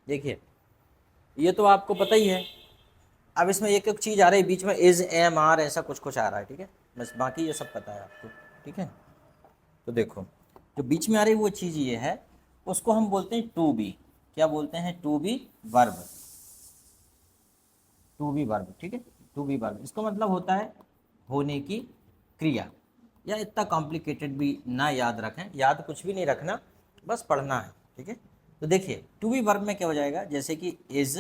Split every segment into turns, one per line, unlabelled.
देखिए ये तो आपको पता ही है। अब इसमें एक एक चीज़ आ रही है बीच में, इज, एम, आर, ऐसा कुछ कुछ आ रहा है, ठीक है, बस बाकी ये सब पता है आपको, ठीक है। तो देखो जो बीच में आ रही वो चीज़ ये है, उसको हम बोलते हैं टू बी। क्या बोलते हैं? To be verb. To be verb, ठीक है। टू बी वर्ब इसका मतलब होता है होने की क्रिया। या इतना कॉम्प्लिकेटेड भी ना याद रखें, याद कुछ भी नहीं रखना, बस पढ़ना है, ठीक है। तो देखिए टू बी वर्ब में क्या हो जाएगा, जैसे कि इज,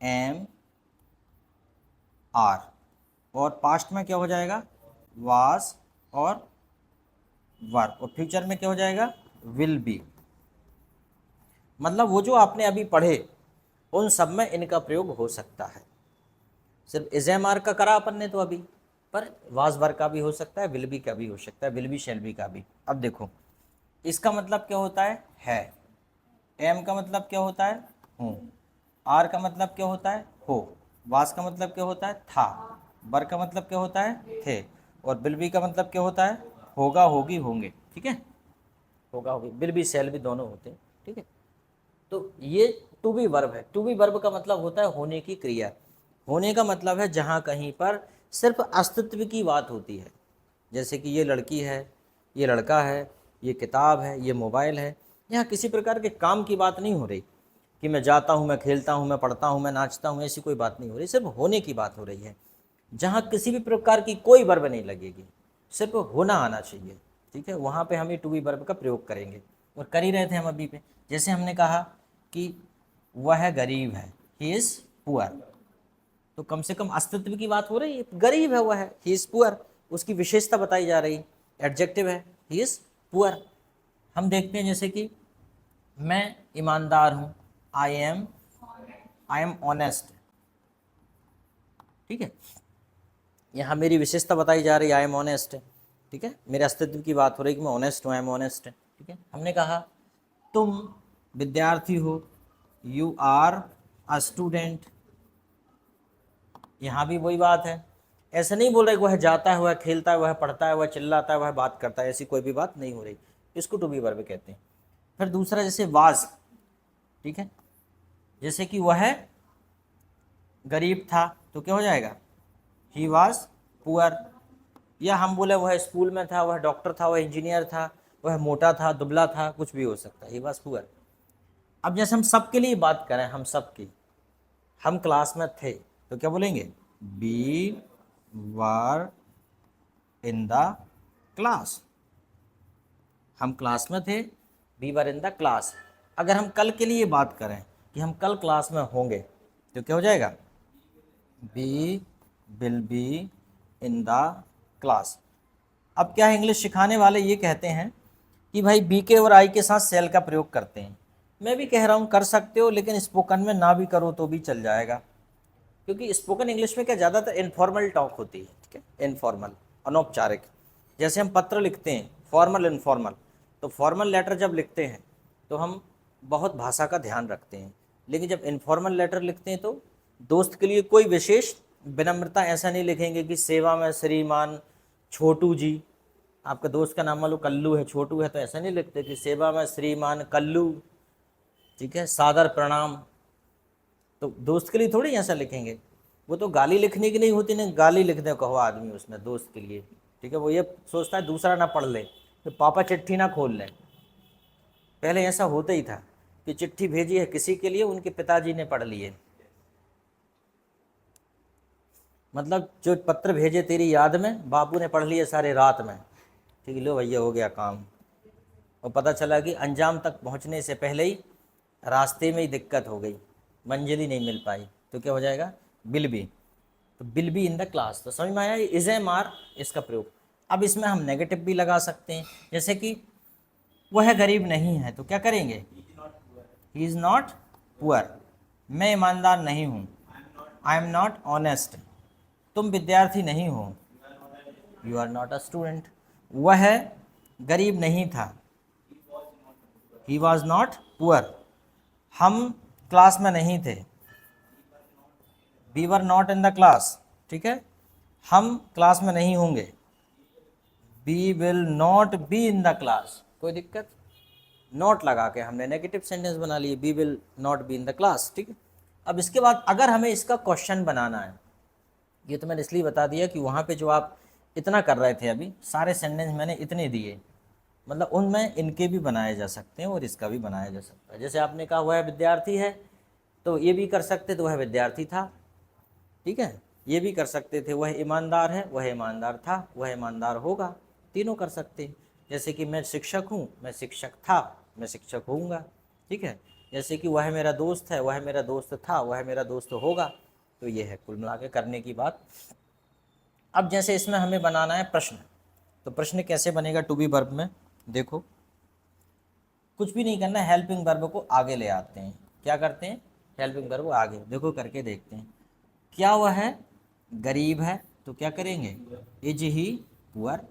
एम, आर, और पास्ट में क्या हो जाएगा, वाज और वर, और फ्यूचर में क्या हो जाएगा, विल बी। मतलब वो जो आपने अभी पढ़े उन सब में इनका प्रयोग हो सकता है। सिर्फ इज, एम, आर का करा अपन ने तो अभी, पर वाज वर का भी हो सकता है, विल बी का भी हो सकता है, विल बी शैल बी का भी। अब देखो इसका मतलब क्या होता है, एम का मतलब क्या होता है, हूँ, आर का मतलब क्या होता है, हो, वास का मतलब क्या होता है, था, बर का मतलब क्या होता है, थे, और विल बी का मतलब क्या होता है, होगा, होगी, होंगे, ठीक है। होगा, होगी, विल बी शैल बी दोनों होते हैं, ठीक है। तो ये टू बी वर्ब है। टू बी वर्ब का मतलब होता है होने की क्रिया। होने का मतलब है जहाँ कहीं पर सिर्फ अस्तित्व की बात होती है, जैसे कि ये लड़की है, ये लड़का है, ये किताब है, ये मोबाइल है। यहाँ किसी प्रकार के काम की बात नहीं हो रही कि मैं जाता हूँ, मैं खेलता हूँ, मैं पढ़ता हूँ, मैं नाचता हूँ, ऐसी कोई बात नहीं हो रही, सिर्फ होने की बात हो रही है। जहाँ किसी भी प्रकार की कोई वर्ब नहीं लगेगी, सिर्फ होना आना चाहिए, ठीक है। वहाँ पे हम ये टू बी वर्ब का प्रयोग करेंगे, और कर ही रहे थे हम अभी पे। जैसे हमने कहा कि वह गरीब है, ही इज़ पुअर, तो कम से कम अस्तित्व की बात हो रही है, गरीब है वह है, ही इज़ पुअर, उसकी विशेषता बताई जा रही, एडजेक्टिव है, ही इज़ पुअर। हम देखते हैं जैसे कि मैं ईमानदार हूँ, आई एम ऑनेस्ट, ठीक है। यहाँ मेरी विशेषता बताई जा रही है, आई एम ऑनेस्ट, ठीक है, मेरे अस्तित्व की बात हो रही है कि मैं ऑनेस्ट हूँ, आई एम ऑनेस्ट, ठीक है। हमने कहा तुम विद्यार्थी हो, यू आर अ स्टूडेंट, यहाँ भी वही बात है। ऐसे नहीं बोल रहे कि वह जाता है, वह खेलता है, वह पढ़ता है, वह चिल्लाता है, वह बात करता है, ऐसी कोई भी बात नहीं हो रही, इसको टू बी वर्ब कहते हैं। फिर दूसरा जैसे वाज, ठीक है, जैसे कि वह गरीब था, तो क्या हो जाएगा, ही वाज पुअर। या हम बोले वह स्कूल में था, वह डॉक्टर था, वह इंजीनियर था, वह मोटा था, दुबला था, कुछ भी हो सकता है, ही वाज पुअर। अब जैसे हम सब के लिए बात करें, हम सब की, हम क्लास में थे, तो क्या बोलेंगे, be were in the class. हम क्लास में थे, we were in the class. अगर हम कल के लिए बात करें कि हम कल क्लास में होंगे, तो क्या हो जाएगा, be will be in the class. अब क्या है, इंग्लिश सिखाने वाले ये कहते हैं कि भाई बी के और आई के साथ सेल का प्रयोग करते हैं। मैं भी कह रहा हूँ कर सकते हो, लेकिन स्पोकन में ना भी करो तो भी चल जाएगा, क्योंकि स्पोकन इंग्लिश में क्या ज़्यादातर इनफॉर्मल टॉक होती है, ठीक है, इनफॉर्मल, अनौपचारिक। जैसे हम पत्र लिखते हैं, फॉर्मल इनफॉर्मल, तो फॉर्मल लेटर जब लिखते हैं तो हम बहुत भाषा का ध्यान रखते हैं, लेकिन जब इनफॉर्मल लेटर लिखते हैं तो दोस्त के लिए कोई विशेष विनम्रता ऐसा नहीं लिखेंगे कि सेवा में श्रीमान छोटू जी, आपका दोस्त का नाम मान लो कल्लू है, छोटू है, तो ऐसा नहीं लिखते कि सेवा में श्रीमान कल्लू, ठीक है, सादर प्रणाम। तो दोस्त के लिए थोड़ी ऐसा लिखेंगे, वो तो गाली लिखने की नहीं होती, नहीं गाली लिखने कहो आदमी उसमें दोस्त के लिए, ठीक है, वो ये सोचता है दूसरा ना पढ़ ले, तो पापा चिट्ठी ना खोल लें। पहले ऐसा होता ही था कि चिट्ठी भेजी है किसी के लिए, उनके पिताजी ने पढ़ लिए, मतलब जो पत्र भेजे तेरी याद में, बापू ने पढ़ लिए सारे रात में, ठीक है, लो भैया हो गया काम। और पता चला कि अंजाम तक पहुंचने से पहले ही रास्ते में ही दिक्कत हो गई, मंजिल ही नहीं मिल पाई, तो क्या हो जाएगा, विल बी। तो will be in the class, तो समझ में आया, इज, एम, आर इसका प्रयोग। अब इसमें हम नेगेटिव भी लगा सकते हैं, जैसे कि वह गरीब नहीं है, तो क्या करेंगे, ही इज़ नॉट पुअर, मैं ईमानदार नहीं हूँ, आई एम नॉट ऑनेस्ट, तुम विद्यार्थी नहीं हो, you are not a student. वह गरीब नहीं था, ही वॉज नॉट पुअर, हम क्लास में नहीं थे, we were not in the class, ठीक है, हम क्लास में नहीं होंगे, we will not be in the class, कोई दिक्कत, नॉट लगा के हमने नेगेटिव सेंटेंस बना लिए, we will not be in the class, ठीक है। अब इसके बाद अगर हमें इसका क्वेश्चन बनाना है, ये तो मैंने इसलिए बता दिया कि वहाँ पे जो आप इतना कर रहे थे अभी, सारे सेंटेंस मैंने इतने दिए, मतलब उनमें इनके भी बनाए जा सकते हैं और इसका भी बनाया जा सकता है। जैसे आपने कहा वह विद्यार्थी है, तो ये भी कर सकते तो वह विद्यार्थी था, ठीक है। ये भी कर सकते थे वह ईमानदार है, वह ईमानदार था, वह ईमानदार होगा, तीनों कर सकते हैं। जैसे कि मैं शिक्षक हूँ, मैं शिक्षक था, मैं शिक्षक होऊंगा, ठीक है। जैसे कि वह मेरा दोस्त है, वह मेरा दोस्त था, वह मेरा दोस्त होगा। तो ये है कुल मिला के करने की बात। अब जैसे इसमें हमें बनाना है प्रश्न, तो प्रश्न कैसे बनेगा टू बी वर्ब में, देखो कुछ भी नहीं करना है, हेल्पिंग वर्ब को आगे ले आते हैं। क्या करते हैं, हेल्पिंग वर्ब को आगे, देखो करके देखते हैं। क्या वह है गरीब है, तो क्या करेंगे, इज ही पुअर,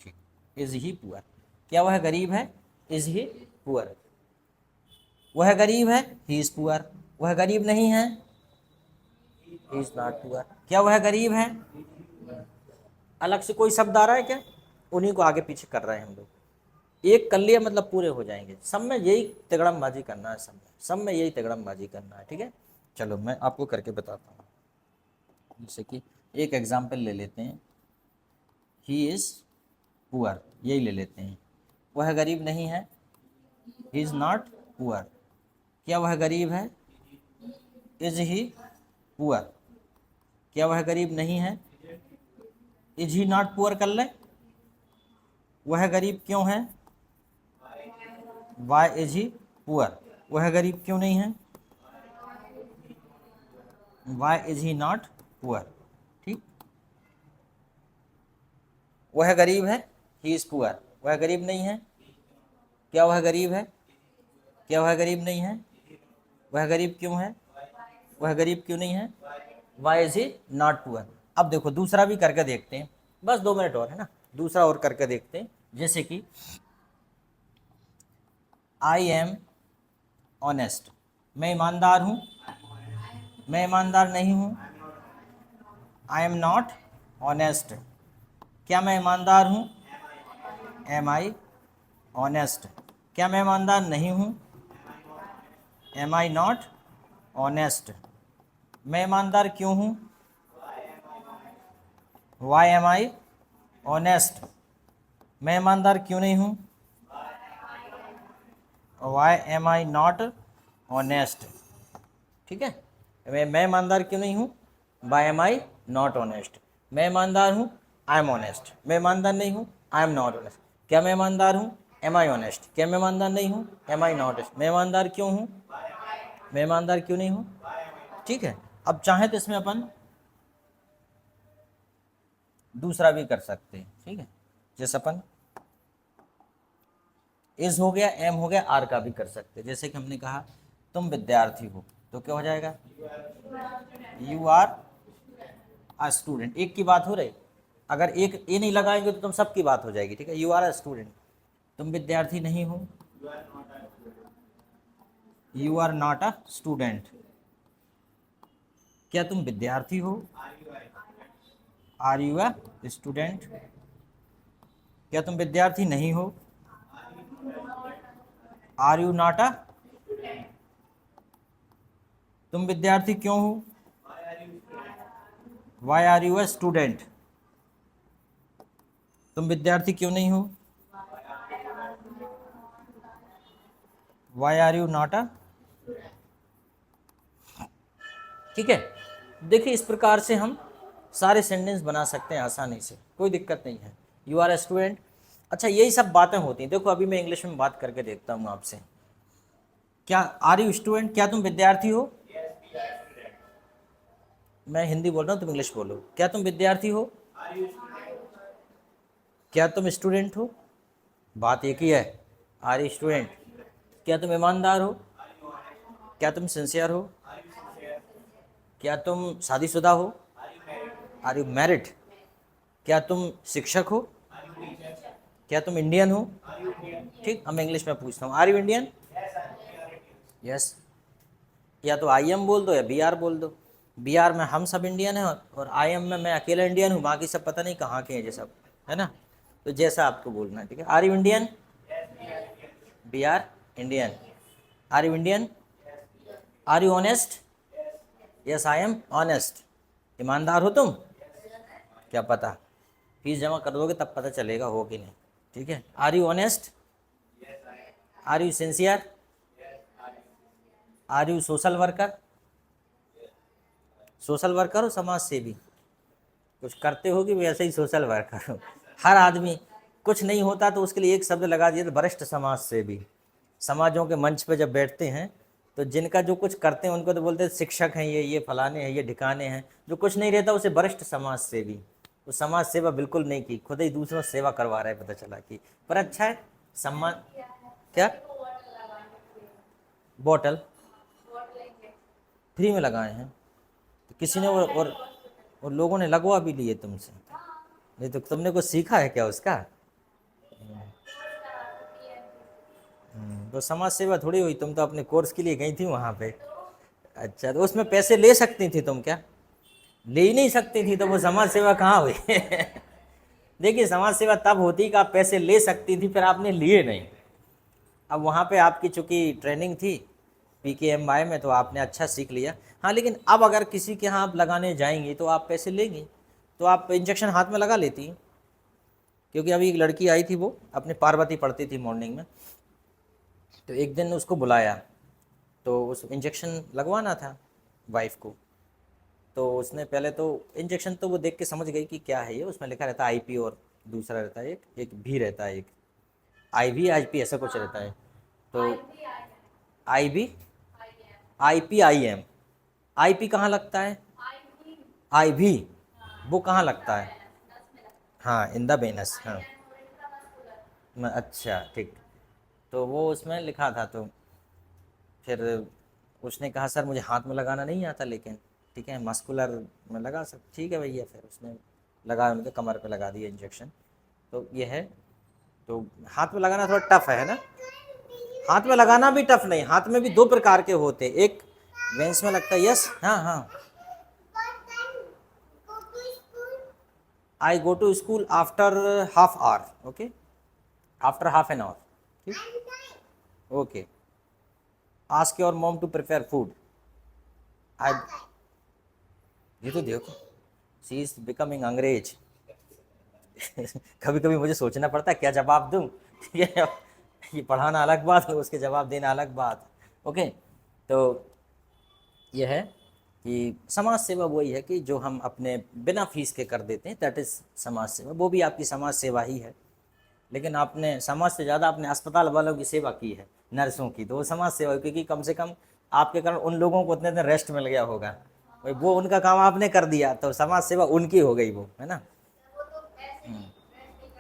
ठीक, इज ही पुअर। क्या वह गरीब है, इज ही पुअर। वह गरीब है, ही इज पुअर। वह गरीब नहीं है, ही इज नॉट पुअर। क्या वह गरीब है, अलग से कोई शब्द आ रहा है क्या, उन्हीं को आगे पीछे कर रहे हैं हम लोग। एक कर लिया मतलब पूरे हो जाएंगे। सब में यही तिगड़मबाजी करना है, सब में यही तिगड़मबाजी करना है, ठीक है। चलो मैं आपको करके बताता हूँ। जैसे कि एक एग्जाम्पल ले लेते हैं, ही इज़ पुअर, यही ले लेते हैं। वह गरीब नहीं है, ही इज़ नॉट पुअर। क्या वह गरीब है, इज ही पुअर। क्या वह गरीब नहीं है, इज ही नॉट पुअर कर ले। वह गरीब क्यों है, वाई इज ही पुअर। वह गरीब क्यों नहीं है, why is he not poor, ठीक। वह गरीब है, ही इज पुअर। वह गरीब नहीं है, क्या वह गरीब है, क्या वह गरीब नहीं है। वह गरीब क्यों है, वह गरीब क्यों नहीं है, why is he not poor. अब देखो दूसरा भी करके देखते हैं, बस 2 मिनट और है ना, दूसरा और करके देखते हैं। जैसे कि आई एम ऑनेस्ट, मैं ईमानदार हूँ, मैं ईमानदार नहीं हूँ। आई एम नॉट ऑनेस्ट, क्या मैं ईमानदार हूँ, एम आई ऑनेस्ट। क्या मैं ईमानदार नहीं हूँ, एम आई नॉट ऑनेस्ट। मैं ईमानदार क्यों हूँ, वाई एम आई ऑनेस्ट। मैं ईमानदार क्यों नहीं हूँ, why am I not honest, ठीक है। मैं ईमानदार क्यों नहीं हूँ, why am I not honest. मैं ईमानदार हूँ, आई एम ऑनेस्ट। मैं ईमानदार नहीं हूँ, आई एम नॉट ऑनेस्ट। क्या मैं ईमानदार हूँ, एम आई ऑनेस्ट। क्या मैं ईमानदार नहीं हूँ, एम आई नॉट ऑनेस्ट। मैं ईमानदार क्यों हूँ, मैं ईमानदार क्यों नहीं हूँ, ठीक है। अब चाहे तो इसमें अपन दूसरा भी कर सकते हैं, ठीक है। जैसे अपन इज हो गया, एम हो गया, आर का भी कर सकते हैं। जैसे कि हमने कहा तुम विद्यार्थी हो, तो क्या हो जाएगा, यू आर अ स्टूडेंट। एक की बात हो रही, अगर एक ए नहीं लगाएंगे तो तुम सबकी बात हो जाएगी, ठीक है। यू आर अ स्टूडेंट, तुम विद्यार्थी नहीं हो, you are not a student. क्या तुम विद्यार्थी हो, आर यू अ स्टूडेंट। क्या तुम विद्यार्थी नहीं हो, आर यू नॉट अ। तुम विद्यार्थी क्यों हो, why are you a student. तुम विद्यार्थी क्यों नहीं हो, why are you not a, ठीक है। देखिए इस प्रकार से हम सारे सेंटेंस बना सकते हैं आसानी से, कोई दिक्कत नहीं है। यू आर ए स्टूडेंट, अच्छा यही सब बातें होती हैं। देखो अभी मैं इंग्लिश में बात करके देखता हूँ आपसे। क्या आर यू स्टूडेंट, क्या तुम विद्यार्थी हो। मैं हिंदी बोल रहा हूँ, तुम इंग्लिश बोलो। क्या तुम विद्यार्थी हो, क्या तुम स्टूडेंट हो, बात एक ही है, आर यू स्टूडेंट। क्या तुम ईमानदार हो, क्या तुम सिंसियर हो, क्या तुम शादीशुदा हो, आर यू मैरिड। क्या तुम शिक्षक हो, क्या तुम इंडियन हो, ठीक। अब मैं इंग्लिश में पूछता हूँ, आर यू इंडियन, यस। या तो आई एम बोल दो या बी आर बोल दो। बी आर में हम सब इंडियन हैं और आई एम में मैं अकेला इंडियन हूँ, बाकी सब पता नहीं कहाँ के हैं ये सब, है ना। तो जैसा आपको बोलना है, ठीक है। Are you Indian, be are Indian. Are you Indian? Are you honest? Yes I am honest. ईमानदार हो तुम? क्या पता, फीस जमा कर दोगे तब पता चलेगा हो कि नहीं। ठीक है, are you honest? Are you sincere? Are you social worker? Social worker हो समाज सेवी? कुछ करते हो कि वैसे ही सोशल वर्कर हो? हर आदमी कुछ नहीं होता तो उसके लिए एक शब्द लगा दिया तो वरिष्ठ समाज सेवी। समाजों के मंच पे जब बैठते हैं तो जिनका जो कुछ करते हैं उनको तो बोलते हैं शिक्षक हैं, ये फलाने हैं, ये ढिकाने हैं। जो कुछ नहीं रहता उसे वरिष्ठ समाज सेवी। तो समाज सेवा बिल्कुल नहीं की, खुद ही दूसरों से सेवा करवा रहा है, पता चला कि। पर अच्छा है सम्मान। क्या? बॉटल फ्री में लगाए हैं तो किसी ने और लोगों ने लगवा भी लिए तुमसे, नहीं तो तुमने कुछ सीखा है क्या उसका? तो समाज सेवा थोड़ी हुई, तुम तो अपने कोर्स के लिए गई थी वहाँ पे। अच्छा, तो उसमें पैसे ले सकती थी तुम क्या? ले ही नहीं सकती थी तो वो समाज सेवा कहाँ हुई? देखिए, समाज सेवा तब होती कि आप पैसे ले सकती थी, फिर आपने लिए नहीं। अब वहाँ पे आपकी चूँकि ट्रेनिंग थी PKMY में तो आपने अच्छा सीख लिया। हाँ, लेकिन अब अगर किसी के यहाँ आप लगाने जाएंगी तो आप पैसे लेंगी, तो आप इंजेक्शन हाथ में लगा लेती हैं। क्योंकि अभी एक लड़की आई थी, वो अपने पार्वती पढ़ती थी मॉर्निंग में, तो एक दिन उसको बुलाया तो उस इंजेक्शन लगवाना था वाइफ को। तो उसने पहले तो इंजेक्शन तो वो देख के समझ गई कि क्या है ये, उसमें लिखा रहता है IP और दूसरा रहता है एक भी रहता है, एक IV IP ऐसा कुछ रहता है। तो IB IPIM IP कहाँ लगता है? IV वो कहाँ लगता है? हाँ, इन द वेनस। हाँ, अच्छा ठीक। तो वो उसमें लिखा था, तो फिर उसने कहा सर मुझे हाथ में लगाना नहीं आता, लेकिन ठीक है मस्कुलर में लगा सक। ठीक है भैया, फिर उसने लगा, उनके कमर पे लगा दिया इंजेक्शन। तो ये है, तो हाथ में लगाना थोड़ा टफ है ना? हाथ में लगाना भी टफ नहीं, हाथ में भी दो प्रकार के होते हैं, एक वेंस में लगता है। यस, हाँ हाँ। I go to school after half hour. Okay, after half an hour. ठीक, okay. Ask your mom to prepare food. I, ये तो देखो, शी इज बिकमिंग अंग्रेज। कभी कभी मुझे सोचना पड़ता है क्या जवाब दूं। ठीक है, ये पढ़ाना अलग बात है, उसके जवाब देना अलग बात। ओके, तो यह है कि समाज सेवा वही है कि जो हम अपने बिना फीस के कर देते हैं, दैट इज़ समाज सेवा। वो भी आपकी समाज सेवा ही है, लेकिन आपने समाज से ज़्यादा अपने अस्पताल वालों की सेवा की है, नर्सों की, तो वो समाज सेवा है, क्योंकि कम से कम आपके कारण उन लोगों को उतने दिन रेस्ट मिल गया होगा। भाई वो उनका काम आपने कर दिया तो समाज सेवा उनकी हो गई, वो है ना।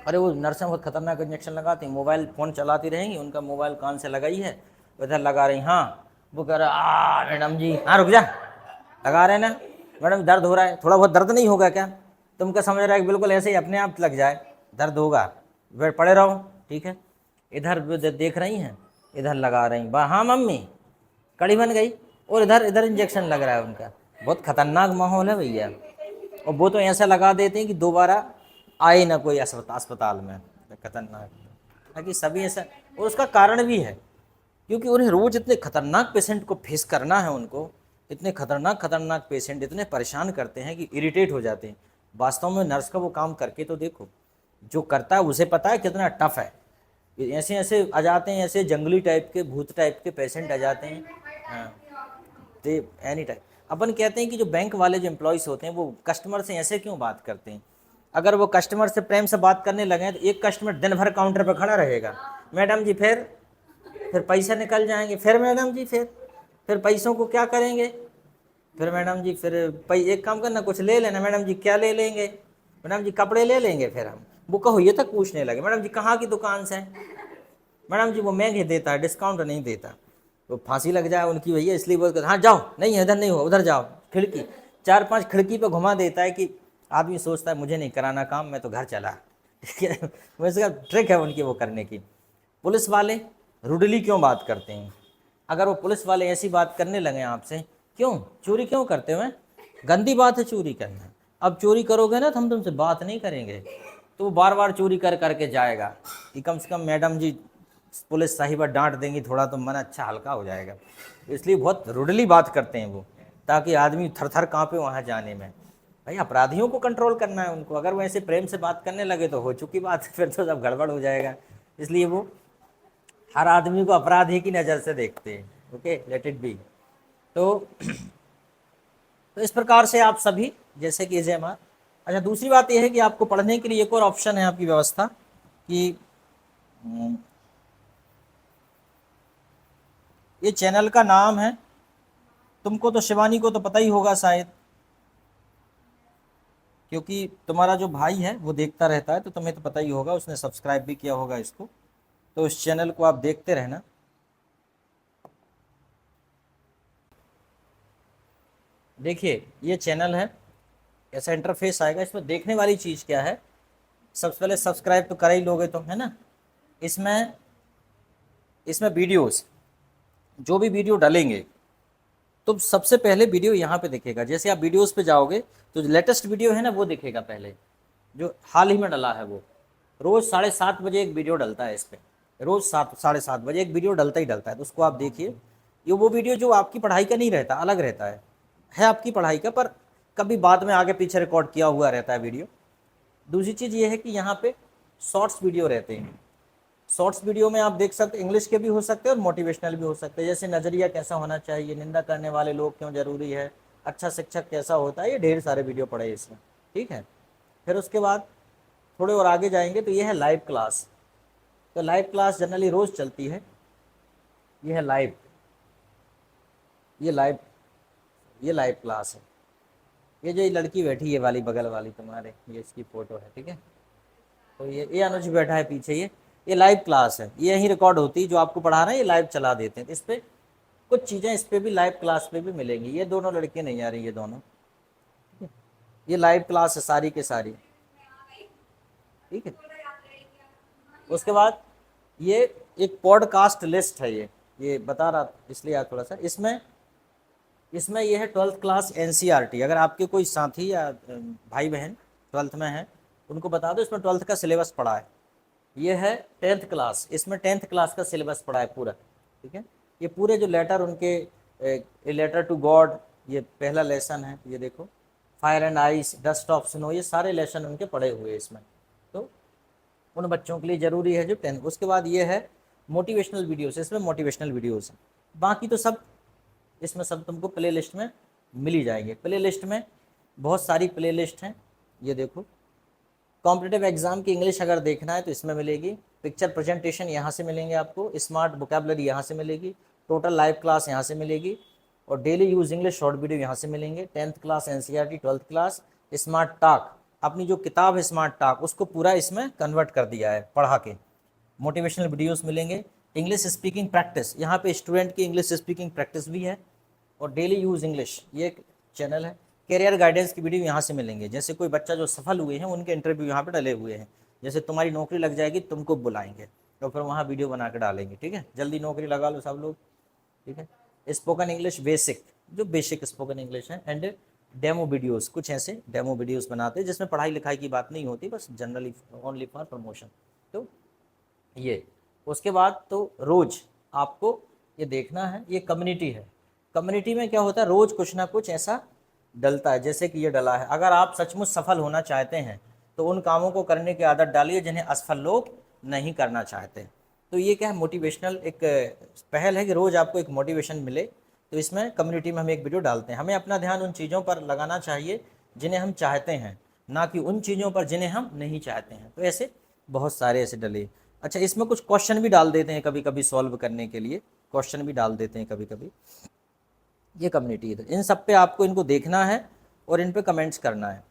अरे वो नर्सें बहुत खतरनाक इंजेक्शन लगाती हैं, मोबाइल फ़ोन चलाती रहेंगी, उनका मोबाइल कान से लगाई है, उधर लगा रही। हाँ, वो कह रहा मैडम जी, हाँ रुक जा, लगा रहे ना मैडम, दर्द हो रहा है। थोड़ा बहुत दर्द नहीं होगा क्या? तुम क्या समझ रहा है कि बिल्कुल ऐसे ही अपने आप लग जाए? दर्द होगा, फिर पड़े रहो। ठीक है, इधर देख रही हैं, इधर लगा रही, वाह हाँ मम्मी, कड़ी बन गई, और इधर इधर इंजेक्शन लग रहा है उनका। बहुत खतरनाक माहौल है भैया। और वो तो ऐसा लगा देते हैं कि दोबारा आए ना कोई अस्पताल में। खतरनाक, ताकि सभी ऐसा। और उसका कारण भी है, क्योंकि उन्हें रोज़ इतने खतरनाक पेशेंट को फेस करना है, उनको इतने खतरनाक खतरनाक पेशेंट इतने परेशान करते हैं कि इरिटेट हो जाते हैं। वास्तव में नर्स का वो काम करके तो देखो, जो करता है उसे पता है कितना टफ है। ऐसे ऐसे आ जाते हैं, ऐसे जंगली टाइप के, भूत टाइप के पेशेंट आ जाते हैं। हाँ, दे एनी टाइम। अपन कहते हैं कि जो बैंक वाले जो एम्प्लॉयज़ होते हैं वो कस्टमर से ऐसे क्यों बात करते हैं? अगर वो कस्टमर से प्रेम से बात करने लगे तो एक कस्टमर दिन भर काउंटर पर खड़ा रहेगा, मैडम जी फिर पैसे निकल जाएंगे, फिर मैडम जी फिर पैसों को क्या करेंगे, फिर मैडम जी फिर एक काम करना, कुछ ले लेना। मैडम जी क्या ले लेंगे? मैडम जी कपड़े ले लेंगे। फिर हम वो कहो ये तक पूछने लगे, मैडम जी कहाँ की दुकान से? मैडम जी वो महंगे देता है, डिस्काउंट नहीं देता। तो फांसी लग जाए उनकी भैया, इसलिए बोल कर हाँ जाओ, नहीं है इधर नहीं हो, उधर जाओ। खिड़की 4-5 खिड़की पे घुमा देता है कि आदमी सोचता है मुझे नहीं कराना काम, मैं तो घर चला। ठीक है, वैसे ट्रिक है उनकी वो करने की। पुलिस वाले रुडली क्यों बात करते हैं? अगर वो पुलिस वाले ऐसी बात करने लगे आपसे, क्यों चोरी क्यों करते हो? गंदी बात है चोरी करना। अब चोरी करोगे ना तो हम तुमसे बात नहीं करेंगे। तो वो बार बार चोरी कर करके जाएगा कि कम से कम मैडम जी पुलिस साहिबा डांट देंगी थोड़ा तो मन अच्छा हल्का हो जाएगा, इसलिए बहुत रुडली बात करते हैं वो, ताकि आदमी थर थर काँपे वहाँ जाने में। भाई अपराधियों को कंट्रोल करना है उनको, अगर वो ऐसे प्रेम से बात करने लगे तो हो चुकी बात, फिर तो सब गड़बड़ हो जाएगा। इसलिए वो हर आदमी को अपराधी की नज़र से देखते हैं। Okay, let it be. तो इस प्रकार से आप सभी जैसे कि एजेएमआर। अच्छा, दूसरी बात यह है कि आपको पढ़ने के लिए एक और ऑप्शन है आपकी व्यवस्था कि ये चैनल का नाम है, तुमको तो शिवानी को तो पता ही होगा शायद, क्योंकि तुम्हारा जो भाई है वो देखता रहता है तो तुम्हें तो पता ही होगा, उसने सब्सक्राइब भी किया होगा इसको, तो इस चैनल को आप देखते रहना। देखिए ये चैनल है, ऐसा इंटरफेस आएगा। इसमें देखने वाली चीज़ क्या है, सबसे पहले सब्सक्राइब तो कर ही लोगे तुम, है ना। इसमें इसमें वीडियोस, जो भी वीडियो डालेंगे तो सबसे पहले वीडियो यहाँ पे दिखेगा। जैसे आप वीडियोस पे जाओगे तो जो लेटेस्ट वीडियो है ना वो दिखेगा पहले, जो हाल ही में डला है वो। रोज़ 7:30 बजे एक वीडियो डलता है इस पर, रोज़ 7-7:30 बजे एक वीडियो डलता ही डलता है, तो उसको आप देखिए। ये वो वीडियो जो आपकी पढ़ाई का नहीं रहता, अलग रहता है आपकी पढ़ाई का, पर कभी बाद में आगे पीछे रिकॉर्ड किया हुआ रहता है वीडियो। दूसरी चीज़ ये है कि यहाँ पे शॉर्ट्स वीडियो रहते हैं। शॉर्ट्स वीडियो में आप देख सकते, इंग्लिश के भी हो सकते हैं और मोटिवेशनल भी हो सकते हैं। जैसे नज़रिया कैसा होना चाहिए, निंदा करने वाले लोग क्यों जरूरी है, अच्छा शिक्षक कैसा होता है, ये ढेर सारे वीडियो पड़े इसमें, ठीक है। फिर उसके बाद थोड़े और आगे जाएंगे तो ये है लाइव क्लास। तो लाइव क्लास जनरली रोज़ चलती है, ये है लाइव, ये लाइव, ये लाइव क्लास है। ये जो ये लड़की बैठी है वाली बगल वाली तुम्हारे, ये इसकी फ़ोटो है, ठीक है। तो ये अनुज बैठा है पीछे, ये लाइव क्लास है, ये यहीं रिकॉर्ड होती है, जो आपको पढ़ा रहे हैं ये लाइव चला देते हैं। इस पर कुछ चीज़ें इस पर भी लाइव क्लास पे भी मिलेंगी। ये दोनों लड़के नहीं आ रही, ये दोनों, ये लाइव क्लास है सारी के सारी, ठीक है। उसके बाद ये एक पॉडकास्ट लिस्ट है, ये बता रहा इसलिए यार थोड़ा सा, इसमें ये है 12th क्लास एनसीईआरटी। अगर आपके कोई साथी या भाई बहन 12th में हैं उनको बता दो, इसमें 12th का सिलेबस पढ़ा है। ये है 10th क्लास, इसमें 10th क्लास का सिलेबस पढ़ा है पूरा, ठीक है। ये पूरे जो लेटर उनके, ए लेटर टू गॉड, ये पहला लेसन है, ये देखो, fire and ice, dust of snow, ये सारे लेसन उनके पढ़े हुए हैं इसमें। तो उन बच्चों के लिए ज़रूरी है जो 10th। उसके बाद ये है मोटिवेशनल वीडियोस, इसमें मोटिवेशनल वीडियोस हैं। बाकी तो सब इसमें सब तुमको प्ले लिस्ट में मिल ही जाएंगे। प्ले लिस्ट में बहुत सारी प्ले लिस्ट हैं, ये देखो। कॉम्पिटिटिव एग्जाम की इंग्लिश अगर देखना है तो इसमें मिलेगी, पिक्चर प्रेजेंटेशन यहाँ से मिलेंगे आपको, स्मार्ट वोकैबुलरी यहाँ से मिलेगी, टोटल लाइव क्लास यहाँ से मिलेगी, और daily use English short video यहाँ से मिलेंगे। 10th class NCERT, 12th class, smart talk, अपनी जो किताब है स्मार्ट टॉक उसको पूरा इसमें कन्वर्ट कर दिया है पढ़ा के। मोटिवेशनल वीडियोस मिलेंगे, इंग्लिश स्पीकिंग प्रैक्टिस, यहाँ पे स्टूडेंट की इंग्लिश स्पीकिंग प्रैक्टिस भी है, और डेली यूज इंग्लिश ये एक चैनल है। कैरियर गाइडेंस की वीडियो यहाँ से मिलेंगे, जैसे कोई बच्चा जो सफल हुए हैं उनके इंटरव्यू यहाँ पे डले हुए हैं। जैसे तुम्हारी नौकरी लग जाएगी तुमको बुलाएंगे तो फिर वहाँ वीडियो बना के डालेंगे, ठीक है। जल्दी नौकरी लगा लो सब लोग, ठीक है। स्पोकन इंग्लिश बेसिक, जो बेसिक स्पोकन इंग्लिश है, एंड डेमो वीडियोस, कुछ ऐसे डेमो वीडियोस बनाते हैं जिसमें पढ़ाई लिखाई की बात नहीं होती, बस जनरली ओनली फॉर प्रमोशन। तो ये, उसके बाद तो रोज़ आपको ये देखना है, ये कम्युनिटी है। कम्युनिटी में क्या होता है, रोज़ कुछ ना कुछ ऐसा डलता है, जैसे कि ये डला है। अगर आप सचमुच सफल होना चाहते हैं तो उन कामों को करने की आदत डालिए जिन्हें असफल लोग नहीं करना चाहते। तो ये क्या है, मोटिवेशनल एक पहल है कि रोज़ आपको एक मोटिवेशन मिले। तो इसमें कम्युनिटी में हम एक वीडियो डालते हैं। हमें अपना ध्यान उन चीज़ों पर लगाना चाहिए जिन्हें हम चाहते हैं, ना कि उन चीज़ों पर जिन्हें हम नहीं चाहते हैं। तो ऐसे बहुत सारे ऐसे डले। अच्छा, इसमें कुछ क्वेश्चन भी डाल देते हैं कभी कभी, सॉल्व करने के लिए क्वेश्चन भी डाल देते हैं कभी कभी। ये कम्युनिटी है, तो इन सब पे आपको इनको देखना है और इन पे कमेंट्स करना है,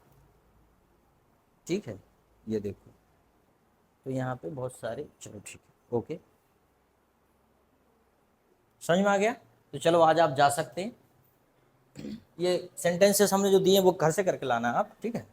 ठीक है। ये देखो, तो यहाँ पे बहुत सारे, चलो ठीक है, ओके, समझ में आ गया। तो चलो आज आप जा सकते हैं। ये सेंटेंसेस हमने जो दिए वो घर से करके लाना है आप, ठीक है।